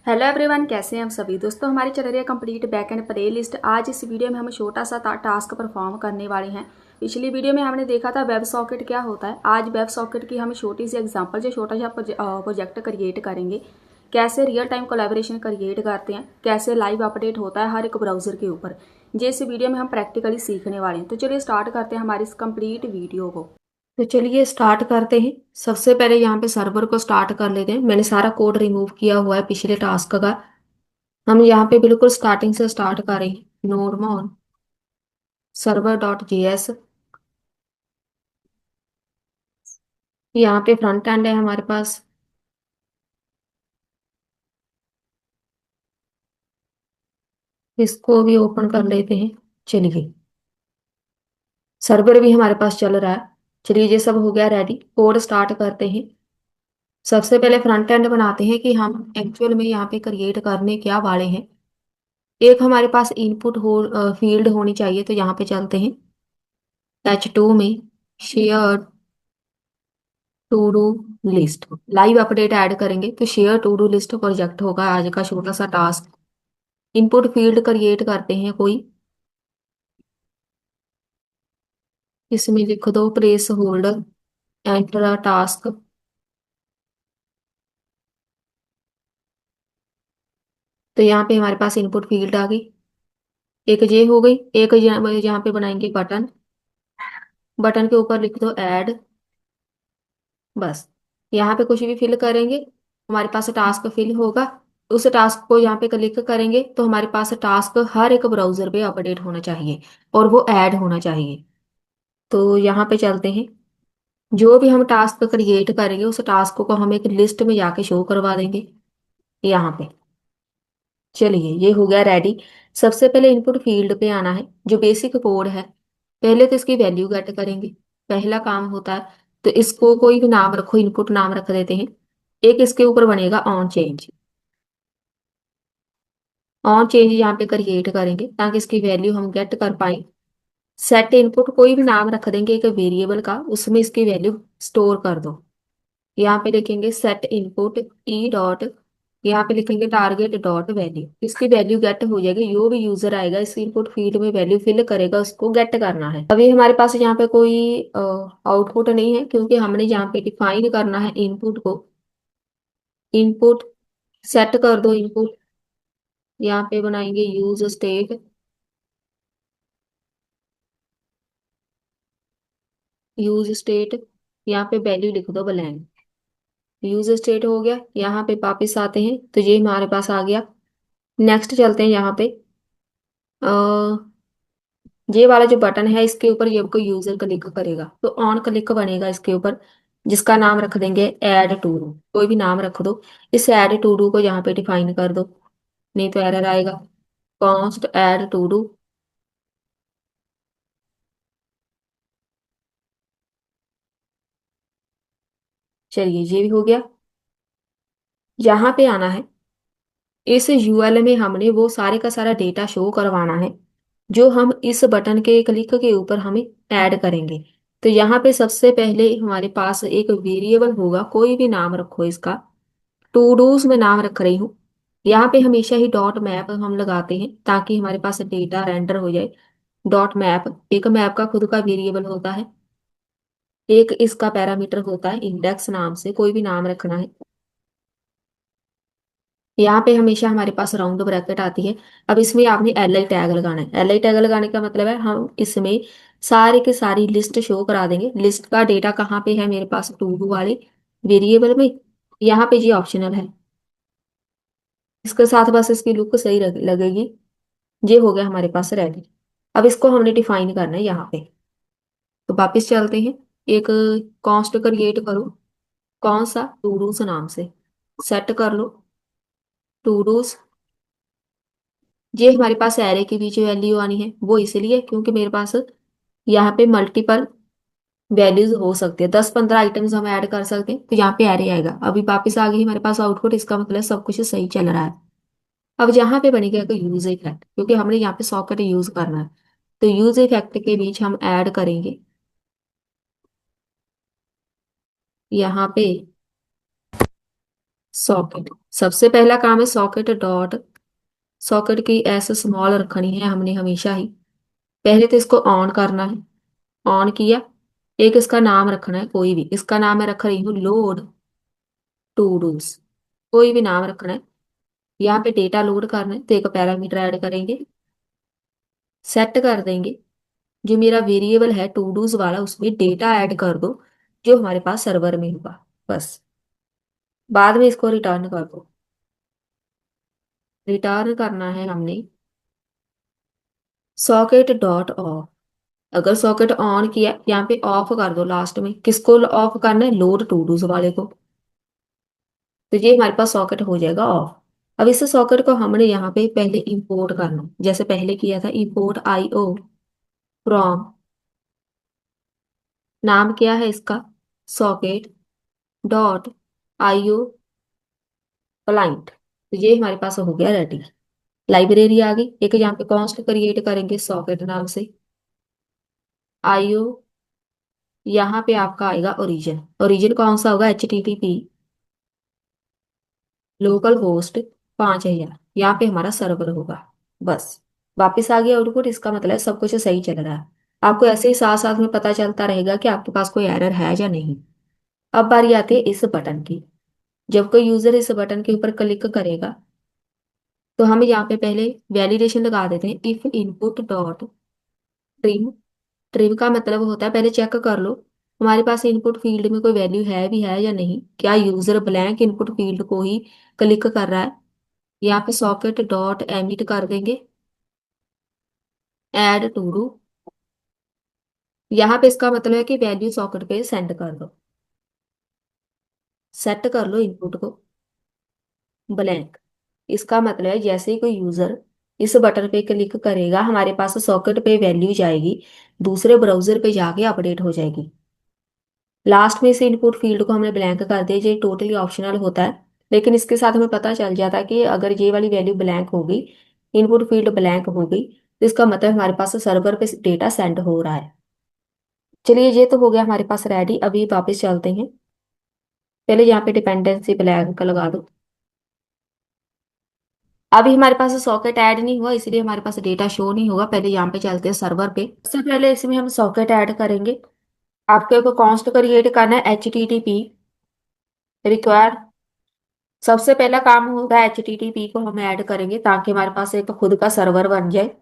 Hello everyone, कैसे हैं हम सभी दोस्तों। हमारी चल रही है complete back and play list. आज इस वीडियो में हम छोटा सा टास्क परफॉर्म करने वाले हैं। पिछली वीडियो में हमने देखा था वेब सॉकेट क्या होता है। आज वेब सॉकेट की हम छोटी सी एग्जांपल जो छोटा सा प्रोजेक्ट क्रिएट करेंगे। कैसे रियल टाइम कोलैबोरेशन क्रिएट करते हैं, कैसे लाइव अपडेट होता है हर एक ब्राउजर के ऊपर। ये इस वीडियो में हम प्रैक्टिकली सीखने वाले हैं। तो चलिए स्टार्ट करते हैं हमारी इस कंप्लीट वीडियो को। तो चलिए स्टार्ट करते हैं। सबसे पहले यहाँ पे सर्वर को स्टार्ट कर लेते हैं। मैंने सारा कोड रिमूव किया हुआ है पिछले टास्क का। हम यहाँ पे बिल्कुल स्टार्टिंग से स्टार्ट करें। नॉर्मल सर्वर डॉट जेएस, यहाँ पे फ्रंट एंड है हमारे पास। इसको भी ओपन कर लेते हैं। चलिए, सर्वर भी हमारे पास चल रहा है। चलिए, ये सब हो गया रेडी। कोड स्टार्ट करते हैं। सबसे पहले फ्रंट एंड बनाते हैं कि हम एक्चुअल में यहाँ पे क्रिएट करने क्या वाले हैं। एक हमारे पास इनपुट हो फील्ड होनी चाहिए, तो यहाँ पे चलते हैं। H2 में share to do list, live update add करेंगे तो share to do list project होगा आज का छोटा सा टास्क। इनपुट फील्ड क्रिएट करते हैं कोई। इसमें लिख दो place holder, enter a task. तो यहाँ पे हमारे पास इनपुट फील्ड आ गई। एक ये हो गई। एक यहाँ पे बनाएंगे बटन। बटन के ऊपर लिख दो ऐड। बस, यहाँ पे कुछ भी फिल करेंगे, हमारे पास टास्क फिल होगा। उस टास्क को यहाँ पे क्लिक करेंगे तो हमारे पास टास्क हर एक ब्राउजर पे अपडेट होना चाहिए और वो ऐड होना चाहिए। तो यहाँ पे चलते हैं। जो भी हम टास्क क्रिएट करेंगे उस टास्क को हम एक लिस्ट में जाके शो करवा देंगे यहाँ पे। चलिए, ये हो गया रेडी। सबसे पहले इनपुट फील्ड पे आना है, जो बेसिक कोड है। पहले तो इसकी वैल्यू गेट करेंगे, पहला काम होता है। तो इसको कोई भी नाम रखो, इनपुट नाम रख देते हैं। एक इसके ऊपर बनेगा ऑन चेंज। ऑन चेंज यहाँ पे क्रिएट करेंगे ताकि इसकी वैल्यू हम गेट कर पाए। सेट इनपुट कोई भी नाम रख देंगे एक वेरिएबल का, उसमें इसकी वैल्यू स्टोर कर दो। यहाँ पे लिखेंगे सेट इनपुट ई डॉट, यहाँ पे लिखेंगे टारगेट डॉट वैल्यू। इसकी वैल्यू गेट हो जाएगी। जो भी यूजर आएगा इस इनपुट फील्ड में वैल्यू फिल करेगा, उसको गेट करना है। अभी हमारे पास यहाँ पे कोई आउटपुट नहीं है क्योंकि हमने यहाँ पे डिफाइन करना है इनपुट को। इनपुट सेट कर दो इनपुट। यहाँ पे बनाएंगे यूज स्टेट। यूज स्टेट, यहाँ पे वैल्यू लिख दो ब्लैंक। यूज स्टेट हो गया। यहाँ पे वापिस आते हैं तो ये हमारे पास आ गया। नेक्स्ट चलते हैं यहाँ पे। ये वाला जो बटन है इसके ऊपर ये आपको यूजर क्लिक करेगा तो ऑन क्लिक बनेगा इसके ऊपर, जिसका नाम रख देंगे ऐड टू डू। कोई भी नाम रख दो। इस ऐड टू डू को यहाँ पे डिफाइन कर दो, नहीं तो एरर आएगा। Const add to do. चलिए, ये भी हो गया। यहाँ पे आना है। इस यूएल में हमने वो सारे का सारा डेटा शो करवाना है जो हम इस बटन के क्लिक के ऊपर हमें ऐड करेंगे। तो यहाँ पे सबसे पहले हमारे पास एक वेरिएबल होगा, कोई भी नाम रखो इसका। टू डूज में नाम रख रही हूँ। यहाँ पे हमेशा ही डॉट मैप हम लगाते हैं ताकि हमारे पास डेटा रेंडर हो जाए। डॉट मैप, एक मैप का खुद का वेरिएबल होता है। एक इसका पैरामीटर होता है इंडेक्स नाम से, कोई भी नाम रखना है। यहाँ पे हमेशा हमारे पास राउंड ब्रैकेट आती है। अब इसमें आपने एल आई टैग लगाना है। एल आई टैग लगाने का मतलब है हम इसमें सारी की सारी लिस्ट शो करा देंगे। लिस्ट का डेटा कहाँ पे है मेरे पास, टू डू वाले वेरिएबल में। यहाँ पे ये ऑप्शनल है। इसके साथ बस इसकी लुक सही लगेगी। ये हो गया हमारे पास रेडी। अब इसको हमने डिफाइन करना है यहाँ पे। तो वापिस चलते हैं। एक कॉन्स्ट क्रिएट करो। कौन सा, टू डूज नाम से। सेट कर लो टू डूज। ये हमारे पास एरे के बीच वैल्यू आनी है, वो इसलिए क्योंकि मेरे पास यहाँ पे मल्टीपल वैल्यूज हो सकती है। 10-15 आइटम्स हम ऐड कर सकते हैं तो यहाँ पे एरे आएगा। अभी वापस आ गई हमारे पास आउटपुट, इसका मतलब सब कुछ सही चल रहा है। अब यहाँ पे बनेगा एक यूज इफेक्ट, क्योंकि हमने यहाँ पे सॉकेट यूज करना है। तो यूज इफेक्ट के बीच हम ऐड करेंगे यहाँ पे सॉकेट, सबसे पहला काम है सॉकेट डॉट, सॉकेट की एस स्मॉल रखनी है हमने हमेशा ही। पहले तो इसको ऑन करना है, ऑन किया। एक इसका नाम रखना है कोई भी, इसका नाम मैं रख रही हूँ लोड टू डूज, कोई भी नाम रखना है। यहाँ पे डेटा लोड करना है तो एक पैरामीटर ऐड करेंगे, सेट कर देंगे। जो मेरा वेरिएबल है टू डूज वाला उसमें डेटा ऐड कर दो जो हमारे पास सर्वर में होगा, बस। बाद में इसको रिटर्न कर दो। रिटर्न करना है हमने सॉकेट डॉट ऑफ। अगर सॉकेट ऑन किया यहाँ पे ऑफ कर दो लास्ट में, किसको ऑफ करना है, लोड टू डूज वाले को। तो ये हमारे पास सॉकेट हो जाएगा ऑफ। अब इस सॉकेट को हमने यहाँ पे पहले इंपोर्ट करना है, जैसे पहले किया था, इंपोर्ट आईओ फ्रॉम, नाम क्या है इसका, सॉकेट डॉट आईओ क्लाइंट। तो ये हमारे पास हो गया रेडी। लाइब्रेरी आ गई। एक यहाँ पे कॉन्स्ट क्रिएट करेंगे सॉकेट नाम से, आईओ, यहाँ पे आपका आएगा ओरिजिन। ओरिजिन कौन सा होगा, HTTP लोकल होस्ट 5000, यहाँ पे हमारा सर्वर होगा, बस। वापस आ गया आउटपुट, इसका मतलब सब कुछ सही चल रहा है। आपको ऐसे ही साथ साथ में पता चलता रहेगा कि आपके पास कोई एरर है या नहीं। अब बारी आती है इस बटन की। जब कोई यूजर इस बटन के ऊपर क्लिक करेगा तो हम यहाँ पे पहले वैलिडेशन लगा देते हैं, if input dot trim. Trim का मतलब होता है पहले चेक कर लो हमारे पास इनपुट फील्ड में कोई वैल्यू है भी है या नहीं, क्या यूजर ब्लैंक इनपुट फील्ड को ही क्लिक कर रहा है। यहाँ पे सॉकेट डॉट एमिट कर देंगे, ऐड टू डू। यहाँ पे इसका मतलब है कि वैल्यू सॉकेट पे सेंड कर दो। सेट कर लो इनपुट को ब्लैंक। इसका मतलब है जैसे ही कोई यूजर इस बटन पे क्लिक करेगा हमारे पास सॉकेट पे वैल्यू जाएगी, दूसरे ब्राउजर पे जाके अपडेट हो जाएगी। लास्ट में से इनपुट फील्ड को हमने ब्लैंक कर दिया, ये टोटली ऑप्शनल होता है। लेकिन इसके साथ हमें पता चल जाता है कि अगर ये वाली वैल्यू ब्लैंक हो गई, इनपुट फील्ड ब्लैंक हो गई, तो इसका मतलब हमारे पास सर्वर पे डेटा सेंड हो रहा है। चलिए ये तो हो गया हमारे पास रेडी। अभी वापस चलते हैं, पहले यहाँ पे डिपेंडेंसी ब्लैंक लगा दो। अभी हमारे पास सॉकेट ऐड नहीं हुआ इसलिए हमारे पास डेटा शो नहीं होगा। पहले यहाँ पे चलते हैं सर्वर पे। सबसे पहले इसमें हम सॉकेट ऐड करेंगे। आपको एक कॉन्स्ट क्रिएट करना है, HTTP रिक्वायर। सबसे पहला काम होगा HTTP को हम ऐड करेंगे ताकि हमारे पास एक खुद का सर्वर बन जाए।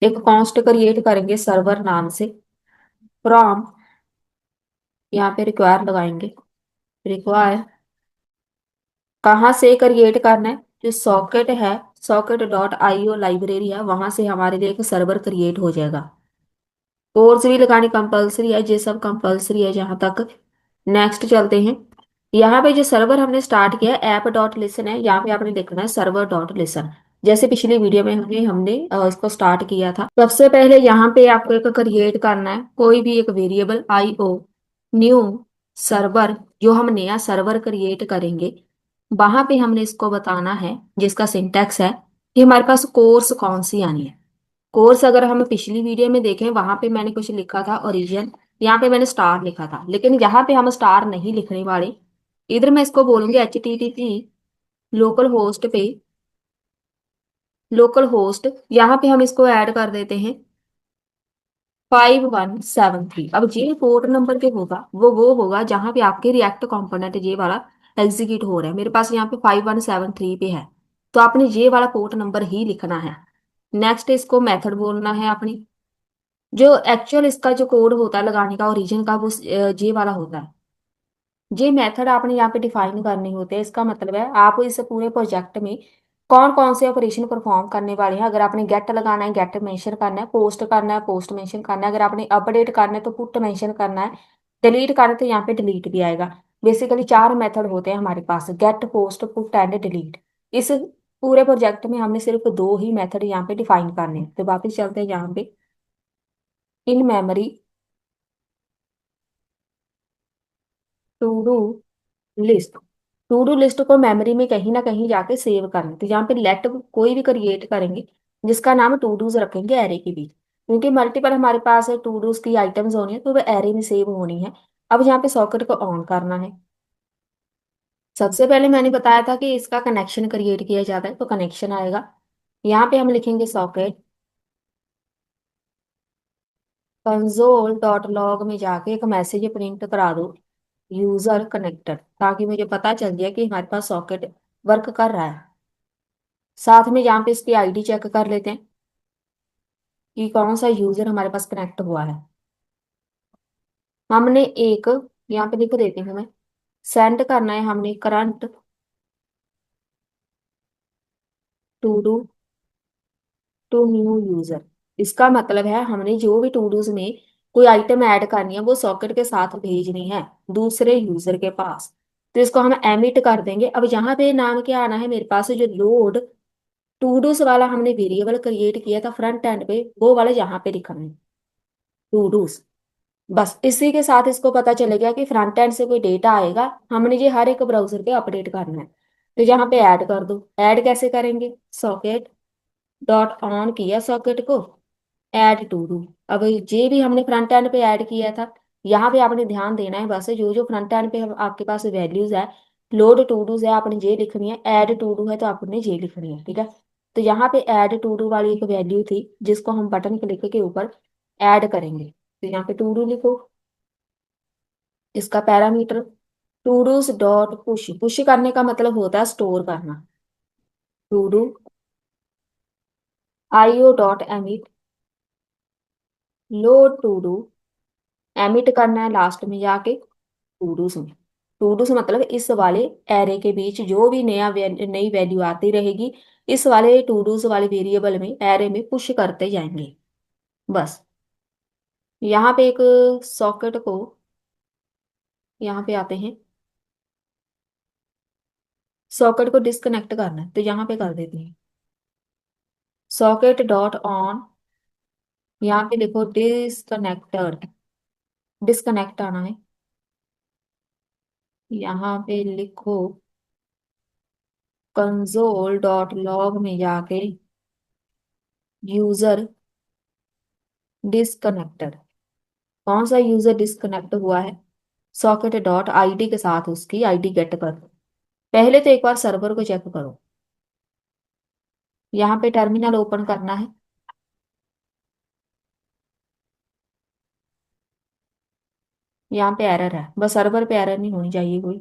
एक कॉन्स्ट क्रिएट करेंगे सर्वर नाम से, फ्रॉम, यहाँ पे रिक्वायर लगाएंगे। रिक्वायर कहाँ से क्रिएट करना है, जो सॉकेट है, सॉकेट डॉट आईओ लाइब्रेरी है, वहां से हमारे लिए एक सर्वर क्रिएट हो जाएगा। कोर्स भी लगानी कंपलसरी है, ये सब कंपलसरी है जहां तक। नेक्स्ट चलते हैं। यहाँ पे जो सर्वर हमने स्टार्ट किया है ऐप डॉट लिसन है, यहाँ पे आपने लिखना है सर्वर डॉट लिसन। जैसे पिछली वीडियो में हमने हमने इसको स्टार्ट किया था। सबसे पहले यहाँ पे आपको एक क्रिएट करना है कोई भी एक वेरिएबल, आईओ न्यू सर्वर। जो हम नया सर्वर क्रिएट करेंगे वहां पे हमने इसको बताना है, जिसका सिंटैक्स है कि हमारे पास कोर्स कौन सी आनी है। कोर्स अगर हम पिछली वीडियो में देखें वहां पे मैंने कुछ लिखा था ओरिजिन, यहाँ पे मैंने स्टार लिखा था, लेकिन यहाँ पे हम स्टार नहीं लिखने वाले। इधर मैं इसको बोलूंगी HTTP लोकल होस्ट पे, लोकल होस्ट, यहाँ पे हम इसको ऐड कर देते हैं 5173। अब ये पोर्ट नंबर पे होगा वो होगा जहां पे आपके रिएक्ट कंपोनेंट ये वाला एग्जीक्यूट हो रहा है। मेरे पास यहाँ पे 5173 पे है, तो आपने ये वाला पोर्ट नंबर ही लिखना है। नेक्स्ट इसको मेथड बोलना है अपनी। जो एक्चुअल इसका जो कोड होता है लगाने का ओरिजिन का, वो ये वाला होता है। ये मेथड आपने यहाँ पे डिफाइन करने होते हैं। इसका मतलब है आप इस पूरे प्रोजेक्ट में कौन कौन से ऑपरेशन परफॉर्म करने वाले हैं। अगर आपने गेट लगाना है गेट मेंशन करना है, पोस्ट करना है पोस्ट मेंशन करना है, अगर आपने अपडेट करना है तो पुट मेंशन करना है, डिलीट करना है तो यहाँ पे डिलीट भी आएगा। बेसिकली 4 मेथड होते हैं हमारे पास, get post put and delete. इस पूरे प्रोजेक्ट में हमने सिर्फ 2 ही मेथड यहाँ पे डिफाइन करने हैं। तो वापस चलते हैं यहाँ पे, in memory to do list. To do list को मेमोरी में कहीं ना कहीं जाके सेव करना है। तो यहाँ पे लेट कोई भी क्रिएट करेंगे जिसका नाम टू डूज रखेंगे एरे के बीच, क्योंकि मल्टीपल हमारे पास टू डूज की आइटम्स होनी है तो वो एरे में सेव होनी है। अब यहाँ पे सॉकेट को ऑन करना है। सबसे पहले मैंने बताया था कि इसका कनेक्शन क्रिएट किया जाता है, तो कनेक्शन आएगा। यहाँ पे हम लिखेंगे सॉकेट, कंसोल डॉट लॉग में जाके एक मैसेज प्रिंट करा दो, यूजर कनेक्टेड, ताकि मुझे पता चल जाए कि हमारे पास सॉकेट वर्क कर रहा है। साथ में यहाँ पे इसकी आईडी चेक कर लेते हैं कि कौन सा यूजर हमारे पास कनेक्ट हुआ है। हमने एक, यहाँ पे लिख देती हूँ मैं, सेंड करना है हमने current to do to new user. इसका मतलब है हमने जो भी टू डूज में कोई आइटम ऐड करनी है वो सॉकेट के साथ भेजनी है दूसरे यूजर के पास। तो इसको हम एमिट कर देंगे। अब यहाँ पे नाम क्या आना है मेरे पास, जो लोड टू डूज वाला हमने वेरिएबल क्रिएट किया था फ्रंट एंड पे, वो वाला यहाँ पे लिखना है, टू डूज। बस इसी के साथ इसको पता चलेगा कि फ्रंट एंड से कोई डेटा आएगा, हमने ये हर एक ब्राउजर पे अपडेट करना है। तो यहाँ पे ऐड कर दो। ऐड कैसे करेंगे, सॉकेट डॉट ऑन किया सॉकेट को, ऐड टू डू। अब ये भी हमने फ्रंट एंड पे ऐड किया था। यहाँ पे आपने ध्यान देना है बस, जो जो फ्रंट एंड पे आपके पास वैल्यूज है, लोड टू डूज है आपने जे लिखनी है, ऐड टू डू है तो आपने जे लिखनी है, ठीक है। तो यहाँ पे ऐड टू डू वाली एक वैल्यू थी जिसको हम बटन क्लिक के ऊपर ऐड करेंगे। तो यहाँ पे टू डू लिखो, इसका parameter to dos dot push, push करने का मतलब होता है स्टोर करना, to do IO dot emit load to do, emit करना है लास्ट में जाके टूडूस में। टूडूस मतलब इस वाले एरे के बीच जो भी नई वैल्यू आती रहेगी, इस वाले टूडूस वाले वेरिएबल में एरे में पुश करते जाएंगे। बस यहाँ पे एक सॉकेट को, यहाँ पे आते हैं, सॉकेट को डिस्कनेक्ट करना है तो यहाँ पे कर देते हैं सॉकेट डॉट ऑन, यहाँ पे लिखो डिस्कनेक्टेड, डिस्कनेक्ट आना है। यहाँ पे लिखो कंसोल डॉट लॉग में जाके यूजर डिस्कनेक्टेड, कौन सा यूजर डिस्कनेक्ट हुआ है, सॉकेट डॉट आईडी के साथ उसकी आईडी गेट करो। पहले तो एक बार सर्वर को चेक करो। यहाँ पे टर्मिनल ओपन करना है, यहाँ पे एरर है, बस सर्वर पे एरर नहीं होनी चाहिए कोई,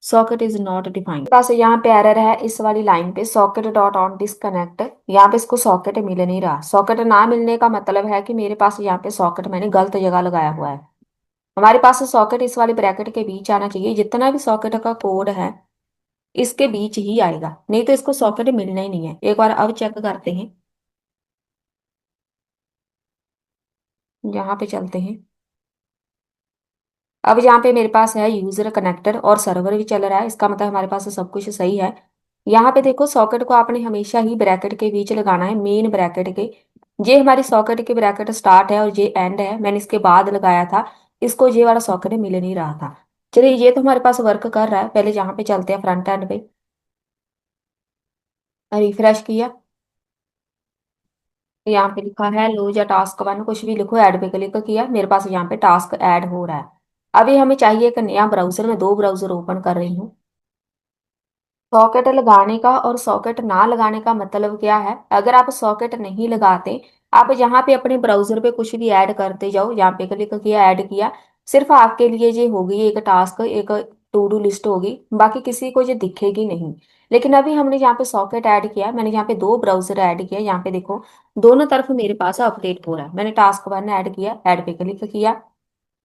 सॉकेट इज नॉट डिफाइंड। पास यहाँ पे एरर है इस वाली लाइन पे, सॉकेट डॉट ऑन डिस्कनेक्ट, यहाँ पे इसको सॉकेट मिल नहीं रहा। सॉकेट ना मिलने का मतलब है कि मेरे पास यहाँ पे सॉकेट मैंने गलत जगह लगाया हुआ है। हमारे पास सॉकेट इस वाली ब्रैकेट के बीच आना चाहिए, जितना भी सॉकेट का कोड है इसके बीच ही आएगा, नहीं तो इसको सॉकेट मिलना ही नहीं है। एक बार अब चेक करते हैं, यहाँ पे चलते हैं। अब यहाँ पे मेरे पास है यूजर कनेक्टर और सर्वर भी चल रहा है, इसका मतलब हमारे पास सब कुछ सही है। यहाँ पे देखो सॉकेट को आपने हमेशा ही ब्रैकेट के बीच लगाना है, मेन ब्रैकेट के। ये हमारी सॉकेट की ब्रैकेट स्टार्ट है और ये एंड है, मैंने इसके बाद लगाया था, इसको ये वाला सॉकेट मिल नहीं रहा था। चलिए ये तो हमारे पास वर्क कर रहा है, पहले यहाँ पे चलते हैं फ्रंट एंड पे। रिफ्रेश किया, यहाँ पे लिखा है लोज या टास्क वन, कुछ भी लिखो, ऐड पे क्लिक किया, मेरे पास यहाँ पे टास्क ऐड हो रहा है। अभी हमें चाहिए एक नया ब्राउजर, में दो ब्राउजर ओपन कर रही हूँ। सॉकेट लगाने का और सॉकेट ना लगाने का मतलब क्या है, अगर आप सॉकेट नहीं लगाते, आप यहाँ पे अपने ब्राउजर पे कुछ भी ऐड करते जाओ, यहाँ पे क्लिक किया, ऐड किया, सिर्फ आपके लिए ये होगी एक टास्क, एक टू डू लिस्ट होगी, बाकी किसी को ये दिखेगी नहीं। लेकिन अभी हमने यहाँ पे सॉकेट ऐड किया, मैंने यहाँ पे दो ब्राउजर ऐड किया, यहाँ पे देखो दोनों तरफ मेरे पास अपडेट हो रहा है। मैंने टास्क वन ऐड किया, ऐड पे क्लिक किया,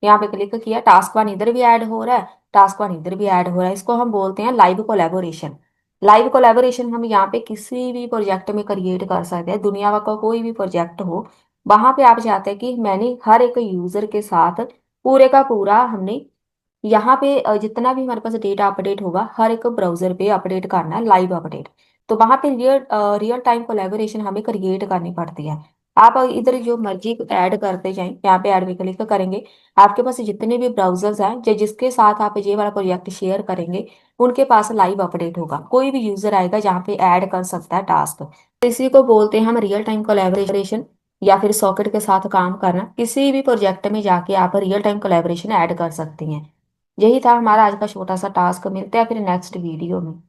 यहाँ पे क्लिक किया, टास्क वन इधर भी ऐड हो रहा है, टास्क वन इधर भी ऐड हो रहा है। इसको हम बोलते हैं लाइव कोलैबोरेशन। लाइव कोलैबोरेशन हम यहाँ पे किसी भी प्रोजेक्ट में क्रिएट कर सकते हैं, दुनिया का कोई भी प्रोजेक्ट हो, वहां पे आप चाहते हैं कि मैंने हर एक यूजर के साथ पूरे का पूरा हमने यहाँ पे जितना भी हमारे पास डेटा अपडेट होगा हर एक ब्राउजर पे अपडेट करना है, लाइव अपडेट। तो वहां पे रियल टाइम कोलैबोरेशन हमें क्रिएट करनी पड़ती है। आप इधर जो मर्जी ऐड करते जाएं, यहाँ पे ऐड पे क्लिक करेंगे, आपके पास जितने भी ब्राउजर्स हैं जिसके साथ आप ये वाला प्रोजेक्ट शेयर करेंगे, उनके पास लाइव अपडेट होगा। कोई भी यूजर आएगा जहाँ पे ऐड कर सकता है टास्क। तो इसी को बोलते हैं हम रियल टाइम कोलैबोरेशन, या फिर सॉकेट के साथ काम करना। किसी भी प्रोजेक्ट में जाके आप रियल टाइम कोलैबोरेशन ऐड कर सकती हैं। यही था हमारा आज का छोटा सा टास्क। मिलते हैं फिर नेक्स्ट वीडियो में।